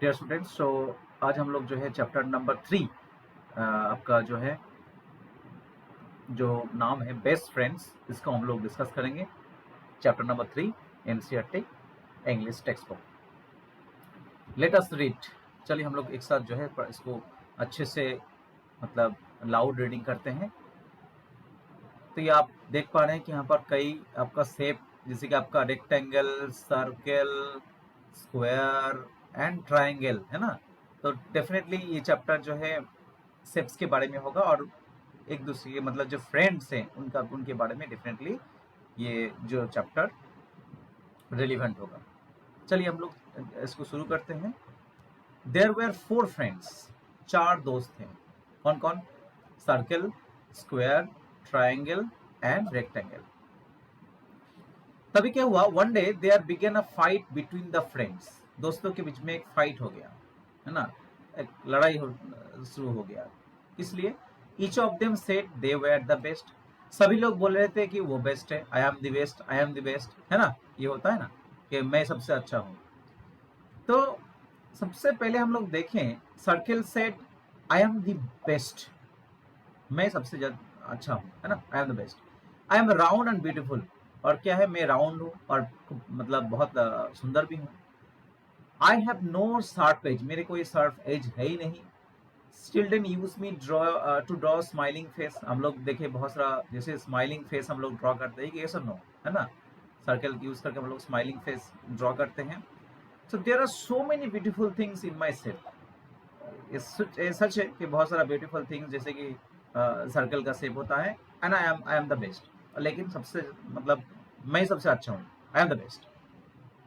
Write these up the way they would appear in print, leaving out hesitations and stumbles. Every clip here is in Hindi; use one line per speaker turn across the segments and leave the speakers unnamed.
डियर स्टूडेंट्स, सो आज हम लोग जो है चैप्टर नंबर 3 आपका जो है जो नाम है बेस्ट फ्रेंड्स, इसको हम लोग डिस्कस करेंगे। Chapter number 3 NCERT English text book. Let us read. चलिए हम लोग एक साथ जो है इसको अच्छे से मतलब लाउड रीडिंग करते हैं। तो ये आप देख पा रहे हैं कि यहाँ पर कई आपका शेप, जैसे कि आपका rectangle, circle, square and triangle है ना। तो डेफिनेटली ये चैप्टर जो है शेप्स के बारे में होगा और एक दूसरे के मतलब जो फ्रेंड्स हैं उनके बारे में डेफिनेटली ये जो चैप्टर रिलेवेंट होगा। चलिए हम लोग इसको शुरू करते हैं। देयर वेर 4 फ्रेंड्स, 4 दोस्त हैं। कौन कौन? Circle, square, triangle and rectangle. तभी क्या हुआ, one day there began a fight between the friends. दोस्तों के बीच में एक फाइट हो गया है ना, एक लड़ाई शुरू हो गया। इसलिए each of them said they were the best. सभी लोग बोल रहे थे कि वो बेस्ट है, आई am the best, I am the best, है ना। ये होता है ना कि मैं सबसे अच्छा हूं। तो सबसे पहले हम लोग देखें, circle said I am the best, मैं सबसे ज्यादा अच्छा हूँ, है ना, आई am the best. I am round and beautiful, और क्या है, मैं राउंड हूँ और मतलब बहुत सुंदर भी हूँ। I have no sharp edge, मेरे कोई शार्प एज है ही नहीं। Children use me draw to draw smiling face. हम लोग देखे बहुत सारा जैसे स्माइलिंग फेस हम लोग ड्रॉ करते हैं, ये सब नो, है ना। सर्कल यूज करके हम लोग स्माइलिंग फेस ड्रॉ करते हैं। So there are so many beautiful things in my self. सच है कि बहुत सारा ब्यूटीफुल थिंग्स जैसे कि सर्कल का शेप होता है, and I am the best, लेकिन सबसे मतलब मैं सबसे अच्छा हूँ, आई एम द बेस्ट।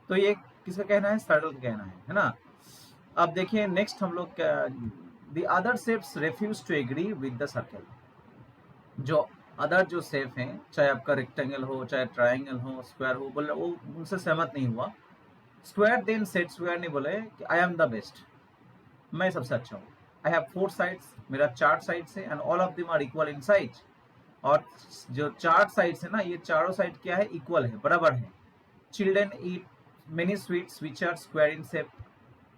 तो ये किसका कहना है? सर्कल का कहना है ना। अब देखिए नेक्स्ट हम लोग the other shapes refuse to agree with the circle. जो अदर जो शेप हैं, चाहे आपका रेक्टेंगल हो, चाहे ट्राइंगल हो, स्क्वायर हो, बोले वो उनसे सहमत नहीं हुआ। स्क्वायर देन सेड, स्क्वायर ने बोले कि आई एम द बेस्ट, मैं सबसे अच्छा हूँ। आई हैव 4 साइड्स, मेरा 4 साइड्स है, and all of them are equal in size. और जो 4 साइड्स है ना, ये चारों साइड क्या है? इक्वल है, बराबर है। Children eat many sweets which are square in shape.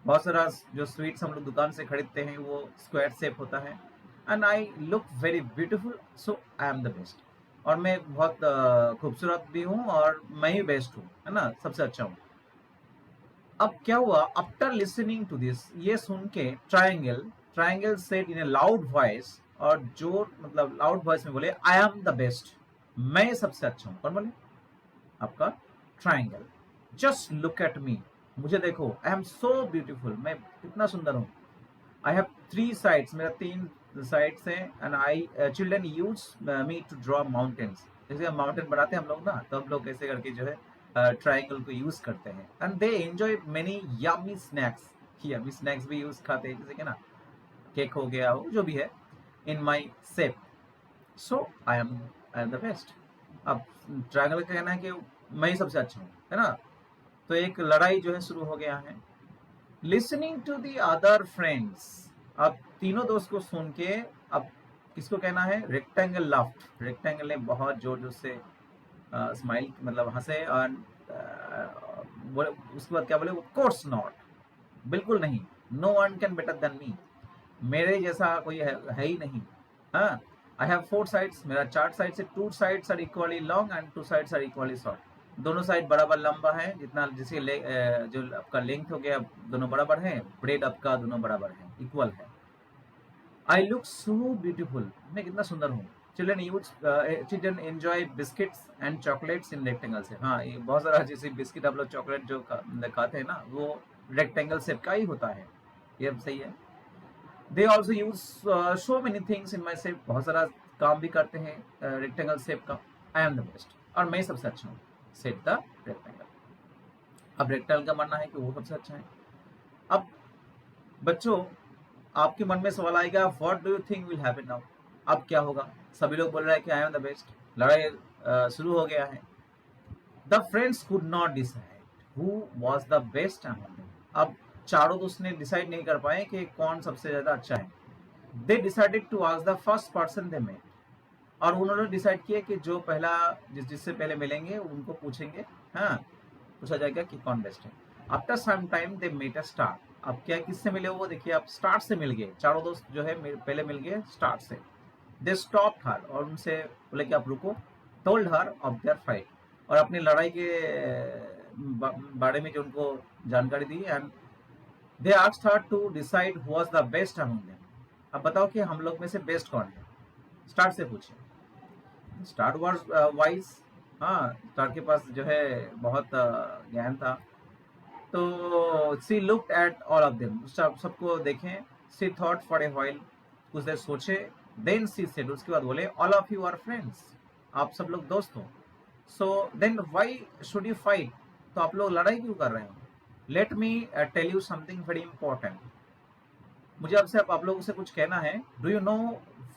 बहुत सारा जो स्वीट्स हम लोग दुकान से खरीदते हैं वो स्क्वायर शेप होता है। And I look very beautiful, so I am the best, और मैं बहुत खूबसूरत भी हूँ और मैं ही बेस्ट हूँ, है ना, सबसे अच्छा हूँ। अब क्या हुआ, आफ्टर लिसनिंग टू दिस, ये सुन के triangle said in A loud voice, और जो मतलब लाउड वॉइस में बोले आई एम द बेस्ट, मैं सबसे अच्छा हूं। कौन बोले? आपका triangle. Just look at me, मुझे देखो, आई एम सो ब्यूटीफुल, मैं कितना सुंदर हूं। आई हैव 3 साइड्स, मेरा 3 साइड्स हैं। And I children use me to draw mountains. जैसे हम माउंटेन बनाते हैं हम लोग ना, तो हम लोग कैसे करके जो है ट्राइंगल को यूज करते हैं। And they enjoy many yummy snacks. Yummy snacks भी यूज खाते हैं, जैसे कि ना केक हो गया हो, जो भी है, in my shape. So I am the best. अब ट्राइंगल का कहना है कि मैं ही सबसे अच्छा हूँ, है ना। तो एक लड़ाई जो है शुरू हो गया है। Listening to the other friends, अब तीनों दोस्त को सुन के, अब किसको कहना है? Rectangle laughed. रेक्टेंगल ने बहुत जोर जोर से स्माइल मतलब हंसे, और बोले, उसके बाद क्या बोले? कोर्स नॉट, बिल्कुल नहीं। No one can better than me, मेरे जैसा कोई है ही नहीं। हाँ, आई हैव 4 साइड्स, मेरा 4 साइड से 2 sides are equally long and 2 sides are equally short. दोनों साइड बराबर लंबा है, जितना जैसे जो आपका लेंथ हो गया दोनों बराबर है, ब्रेड आपका दोनों बराबर है, इक्वल है। आई लुक सो ब्यूटीफुल, मैं कितना सुंदर हूँ। Children enjoy biscuits and chocolates in rectangle से। हाँ, ये बहुत सारा जैसे बिस्किट आप लोग चॉकलेट जो खाते हैं ना, वो रेक्टेंगल शेप का ही होता है, ये सही है। They also use so many things in my shape, बहुत सारा काम भी करते हैं रेक्टेंगल शेप का। आई एम द बेस्ट, और मैं सबसे अच्छा हूँ, सेट द रेक्टेंगल। अब रेक्टेंगल का मानना है कि वो सबसे अच्छा है। अब बच्चों, आपके मन में सवाल आएगा, what do you think will happen now? अब क्या होगा? सभी लोग बोल रहे हैं कि आई एम द बेस्ट, लड़ाई शुरू हो गया है। The friends could not decide who was the best among them. अब चारों दोस्त ने डिसाइड नहीं कर पाए कि कौन सबसे ज्यादा अच्छा है। They decided to ask the first person they met, और उन्होंने डिसाइड किया कि जो पहला जिससे पहले मिलेंगे उनको पूछेंगे। हाँ, पूछा जाएगा कि कौन बेस्ट है। After some time they met a star. अब क्या किससे मिले वो देखिए, आप स्टार से मिल गए, चारों दोस्त जो है पहले मिल गए स्टार से। दे स्टॉप हर, और उनसे बोले कि आप रुको। Told her of their fight, और अपनी लड़ाई के बारे में जो उनको जानकारी दी। And they asked her to decide who was the best among them. अब बताओ कि हम लोग में से बेस्ट कौन है, स्टार से पूछे। स्टार वाज वाइज, हाँ स्टार के पास जो है बहुत ज्ञान था। तो she looked at all of them, सबको देखें। She thought for a while, कुछ देर सोचे। देन सी सेड, उसके बाद बोले all of you are friends, आप सब लोग दोस्त हो। So then why should you fight, तो आप लोग लड़ाई क्यों कर रहे हो। Let me tell you something very important, मुझे आपसे आप लोगों से कुछ कहना है। Do you know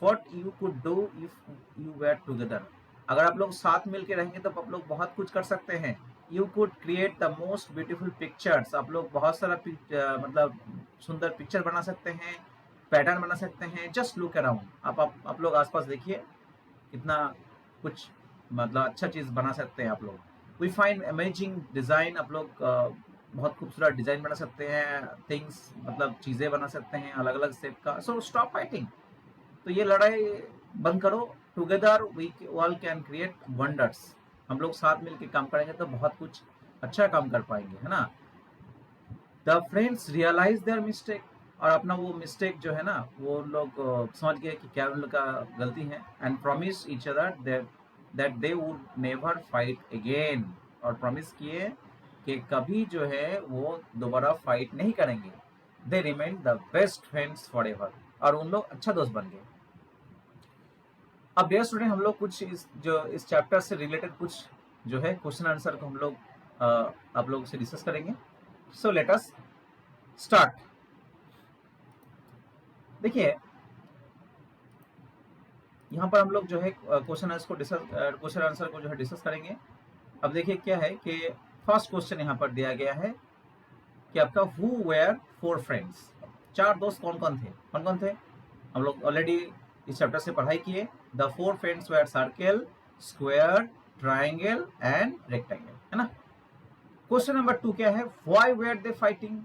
what you could do if you were together, अगर आप लोग साथ मिलके रहेंगे तो आप लोग बहुत कुछ कर सकते हैं। You could create the most beautiful pictures, आप लोग बहुत सारा मतलब सुंदर पिक्चर बना सकते हैं, पैटर्न बना सकते हैं। जस्ट लुक अराउंड, आप लोग आसपास देखिए कितना कुछ मतलब अच्छा चीज बना सकते हैं आप लोग। वी फाइंड अमेजिंग डिजाइन, आप लोग बहुत खूबसूरत डिजाइन बना सकते हैं, थिंग्स मतलब चीजें बना सकते हैं अलग अलग शेप का। सो स्टॉप फाइटिंग, तो ये लड़ाई बंद करो। Together we all can create wonders, हम लोग साथ मिलकर काम करेंगे तो बहुत कुछ अच्छा काम कर पाएंगे, है ना। The friends realise their mistake, और अपना वो मिस्टेक जो है ना वो लोग समझ गए कि क्या उन लोग का गलती है। And promise each other that they would never fight again, और प्रॉमिस किए कि कभी जो है वो दोबारा फाइट नहीं करेंगे। They remain the best friends for ever, और उन लोग अच्छा दोस्त बन गए। अब डियर स्टूडेंट, हम लोग कुछ इस चैप्टर से रिलेटेड कुछ जो है क्वेश्चन आंसर को हम लोग आप लोगों से डिस्कस करेंगे। So let us start. देखिए यहाँ पर हम लोग जो है क्वेश्चन आंसर को जो है डिस्कस करेंगे। अब देखिए क्या है कि फर्स्ट क्वेश्चन यहाँ पर दिया गया है कि आपका हु वेयर फोर फ्रेंड्स, चार दोस्त कौन कौन थे। हम लोग ऑलरेडी इस चैप्टर से पढ़ाई किए। The four friends were circle, square, triangle and rectangle, है ना। क्वेश्चन नंबर 2 क्या है, व्हाई वेयर दे फाइटिंग,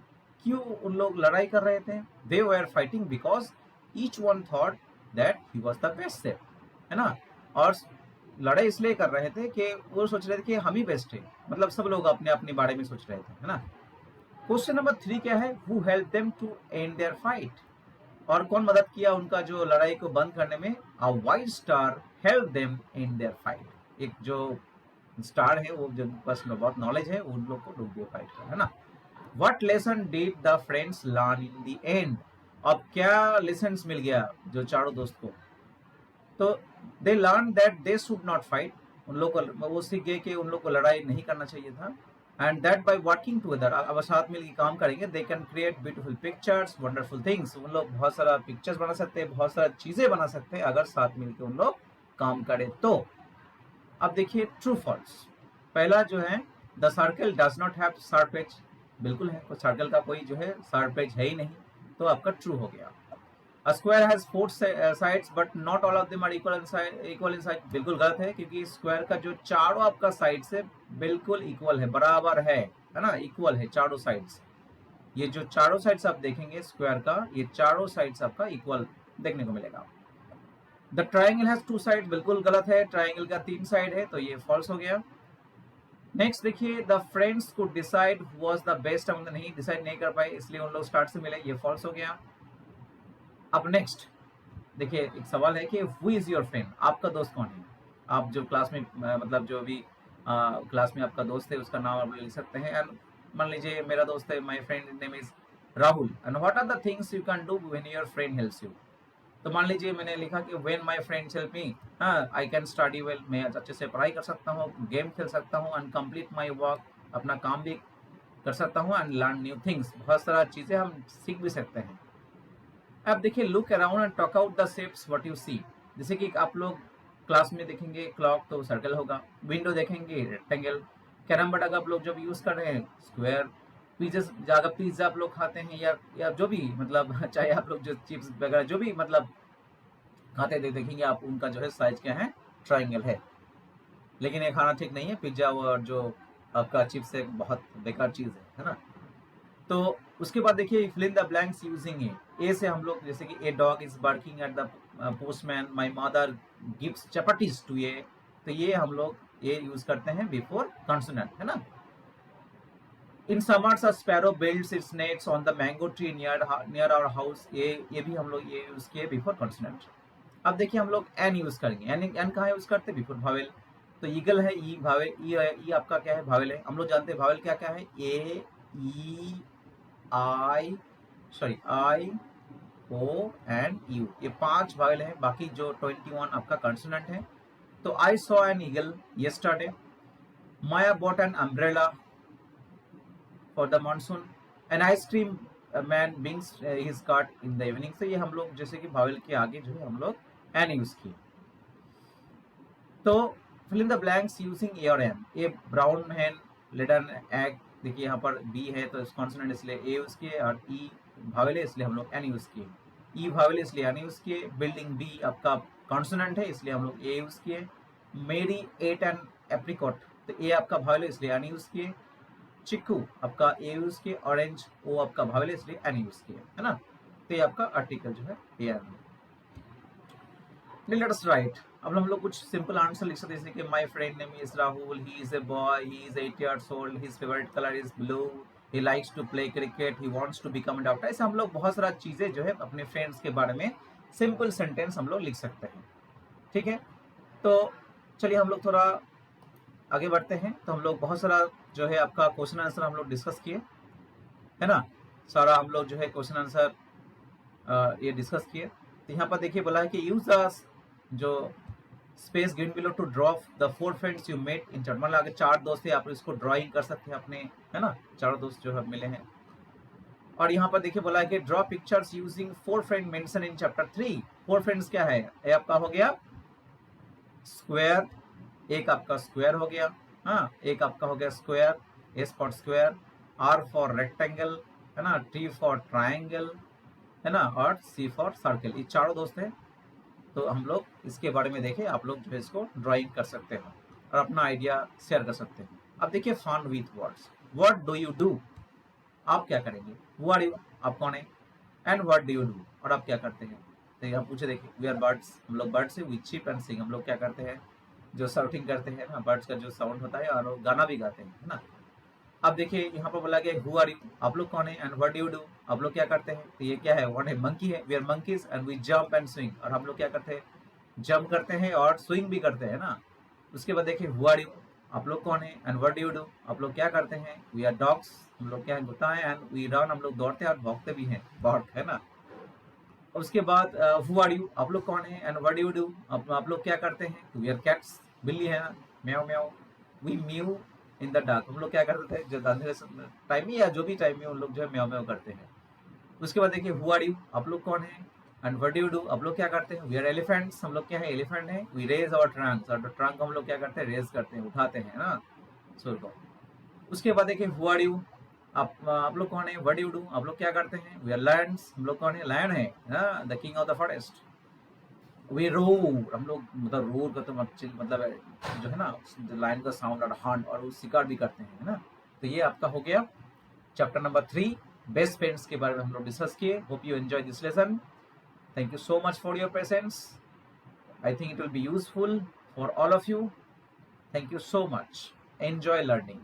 क्यों उन लोग लड़ाई कर रहे थे। They were fighting because each one thought that he was the best safe, है ना। और लड़ाई इसलिए कर रहे थे कि वो सोच रहे थे कि हम ही बेस्ट है, मतलब सब लोग अपने अपने बारे में सोच रहे थे, है ना। क्वेश्चन नंबर 3 क्या है, who help them to end their fight, और कौन मदद किया उनका जो लड़ाई को बंद करने में। अ white star help them in their fight, एक जो स्टार है वो जो बस में बहुत नॉलेज है उन लोग को डूब दिया फाइट कर, है ना। What lesson did the friends learn in the end, अब क्या लेसन्स मिल गया जो चारों दोस्त को। तो they learn that they should not fight, उन लोग को वो सीख गए कि उन लोग को लड़ाई नहीं करना चाहिए था। And that by working together, अब साथ मिलकर काम करेंगे, they can create beautiful pictures, wonderful things, उन लोग बहुत सारा पिक्चर्स बना सकते हैं, बहुत सारा चीजें बना सकते हैं अगर साथ मिलकर उन लोग काम करें तो। अब देखिए ट्रू फॉल्स, पहला जो है the circle does not have sharp edge, बिल्कुल है, तो सर्कल का कोई जो है शार्प एज है ही नहीं, तो आपका ट्रू हो गया। A square has four sides but not all of them are equal in size, बिल्कुल गलत है, क्योंकि स्क्वायर का जो चारों आपका साइड से बिल्कुल इक्वल है, बराबर है ना, इक्वल है चारों साइड्स। ये जो चारों साइड्स आप देखेंगे स्क्वायर का, ये चारों साइड्स आपका इक्वल देखने को मिलेगा। The triangle has two side, बिल्कुल गलत है, ट्राइंगल का 3 साइड है, तो ये फॉल्स हो गया। नेक्स्ट देखिए, द फ्रेंड्स को डिसाइड वाज द बेस्ट, हम नहीं डिसाइड नहीं कर पाए इसलिए उन लोग स्टार्ट से मिले, ये फॉल्स हो गया। अब नेक्स्ट देखिए एक सवाल है कि हु इज योर फ्रेंड, आपका दोस्त कौन है। आप जो क्लास में मतलब जो भी क्लास में आपका दोस्त है उसका नाम आप लिख सकते हैं। एंड मान लीजिए मेरा दोस्त है, my friend name is Rahul, and what are the things you can do when your friend helps you. तो मान लीजिए मैंने लिखा कि when my friends help me, I can study well, मैं अच्छे से पढ़ाई कर सकता हूँ, गेम खेल सकता हूँ, एंड कंप्लीट माय वर्क, अपना काम भी कर सकता हूँ, एंड लर्न न्यू थिंग्स, बहुत सारा चीजें हम सीख भी सकते हैं। अब देखिए look around and talk out the shapes what you see, जैसे कि आप लोग क्लास में देखेंगे क्लॉक तो सर्कल होगा, विंडो देखेंगे रेक्टेंगल, कैरम बोर्ड अगर आप लोग जब यूज कर रहे हैं स्क्वायर, पिज्जा अगर पिज्जा आप लोग खाते हैं या जो भी मतलब चाहे आप लोग जो चिप्स वगैरह जो भी मतलब खाते थे देखेंगे आप, उनका जो है साइज क्या है, ट्राइंगल है। लेकिन ये खाना ठीक नहीं है, पिज्जा और जो आपका चिप्स है बहुत बेकार चीज है ना। तो उसके बाद देखिए fill in the blanks using a से हम लोग जैसे कि a dog is barking at the postman, my mother gives chapatis to a, तो ये हम लोग ये यूज करते हैं बिफोर कॉन्सोनेंट, है ना। In summers a sparrow builds its nests on the mango tree near our house, ये भी हम लोग ये यूज किए बिफोर कॉन्सोनेंट। अब देखिए हम लोग एन यूज करेंगे, एन कहाँ यूज करते हैं बिफोर भावेल। तो ईगल है ई भावेल, ई है, ई आपका क्या है भावेल है। हम लोग जानते हैं भावेल क्या क्या है, A E I sorry I O and U, ये 5 भावेल है, बाकी जो 21 आपका कंसोनेंट है। तो I saw an eagle yesterday, Maya bot an umbrella for the monsoon, an ice cream man बिंग्स his cart in the evening. से ये हम लोग जैसे कि भावेल के आगे जो है हम लोग एन यूज किए। तो fill in the blanks using a और an. A brown hen laid an egg, देखिए यहाँ पर बी है तो कॉन्सोनेंट इसलिए ए यूज किए, और ई भावेल है इसलिए हम लोग एन यूज किए, ई भावेल इसलिए एन यूज किए। बिल्डिंग बी आपका कॉन्सोनेंट है इसलिए हम लोग ए यूज किए। मेरी एट एन एप्रिकॉट, तो ए आपका भावेल है इसलिए एन यूज किए। चिक्कू आपका ए यूज किए, ऑरेंज ओ आपका भावेल है इसलिए एन यूज किए, है ना। तो ये आपका आर्टिकल जो है A N. Let us right, अब हम लोग कुछ सिंपल आंसर लिख सकते हैं, जैसे कि my friend name is Rahul, he is a boy, he is 8 years old, his favourite colour is blue, he likes to play cricket, he wants to become a doctor. ऐसे हम लोग बहुत सारा चीजें जो है अपने फ्रेंड्स के बारे में सिंपल सेंटेंस हम लोग लिख सकते हैं, ठीक है। तो चलिए हम लोग थोड़ा आगे बढ़ते हैं। तो हम लोग बहुत सारा जो है आपका क्वेश्चन आंसर हम लोग डिस्कस किए, है ना। सारा हम लोग जो है क्वेश्चन आंसर ये डिस्कस किए। तो यहाँ पर देखिए बोला है कि यूज द जो space given below to draw the 4 friends you met in chat, मतलब अगर 4 दोस्त है आप इसको ड्राइंग कर सकते हैं अपने, है ना, 4 दोस्त जो है मिले हैं। और यहाँ पर देखिए बोला है कि draw pictures using 4 friend mention in chapter 3। 4 friends क्या है, ये आपका हो गया स्क्वायर, एक आपका स्क्वायर हो गया, हाँ एक आपका हो गया square, S for square, R for rectangle, है ना, टी फॉर ट्राइंगल, है ना, और सी फॉर सर्कल। ये चारों दोस्त हैं। तो हम लोग इसके बारे में देखें, आप लोग जो है इसको ड्राइंग कर सकते हो और अपना आइडिया शेयर कर सकते हैं। अब देखिए fun with words, what do you do, आप क्या करेंगे, हु आर यू आप कौन है, and what do you do और आप क्या करते हैं। तो यहाँ पूछे देखिए वी आर बर्ड्स, हम लोग बर्ड्स है, वी चीप एंड सिंग, हम लोग क्या करते हैं, जो साउटिंग करते हैं ना, बर्ड्स का जो साउंड होता है, और गाना भी गाते हैं, है ना। अब देखिए यहाँ पर बोला गया हु आर यू, आप लोग कौन है, and what do you do, आप लोग क्या करते हैं। तो ये क्या है, व्हाट है, मंकी है, we are monkeys and we jump and swing, और हम लोग क्या करते हैं, जंप करते हैं और स्विंग भी करते हैं ना। उसके बाद देखिए हु आर यू, आप लोग कौन है, and what do you do, आप लोग क्या करते हैं, वी आर डॉग्स, हम लोग क्या है, कुत्ता है, एंड वी रन, हम लोग दौड़ते हैं और भौंकते भी हैं, बॉर्क, है ना। उसके बाद हु आर यू, आप लोग कौन है, and what do you do, आप लोग क्या करते हैं, वी आर कैट्स, बिल्ली है ना, म्याऊ म्याऊ, we mew in the dark, हम लोग क्या करते थे, जो अंधेरे टाइम में या जो भी टाइम में उन लोग जो है म्याऊ म्याऊ करते हैं। उसके बाद देखिए हु आर यू, आप लोग कौन है, and what do you do, आप लोग क्या करते हैं, वी आर एलिफेंट्स, हम लोग क्या है, एलिफेंट है, वी रेज आवर ट्रंक्स, और ट्रंक हम लोग क्या करते हैं, रेज करते हैं, उठाते हैं ना, सुर को। उसके बाद देखिए हु आर यू, आप लोग कौन है, व्हाट डू यू डू, आप लोग क्या करते हैं, वी आर लायंस, हम लोग कौन है, लायन है ना, the king of the forest. We roar, हम लोग मतलब रोर का तो मतलब जो है ना लायन का साउंड और हंट और वो शिकार भी करते हैं, है ना। तो ये आपका हो गया चैप्टर नंबर 3, बेस्ट फ्रेंड्स के बारे में हम लोग डिस्कस किए। Hope you enjoy this lesson. Thank you so much for your patience. I think it will be useful for all of you. Thank you so much. Enjoy learning.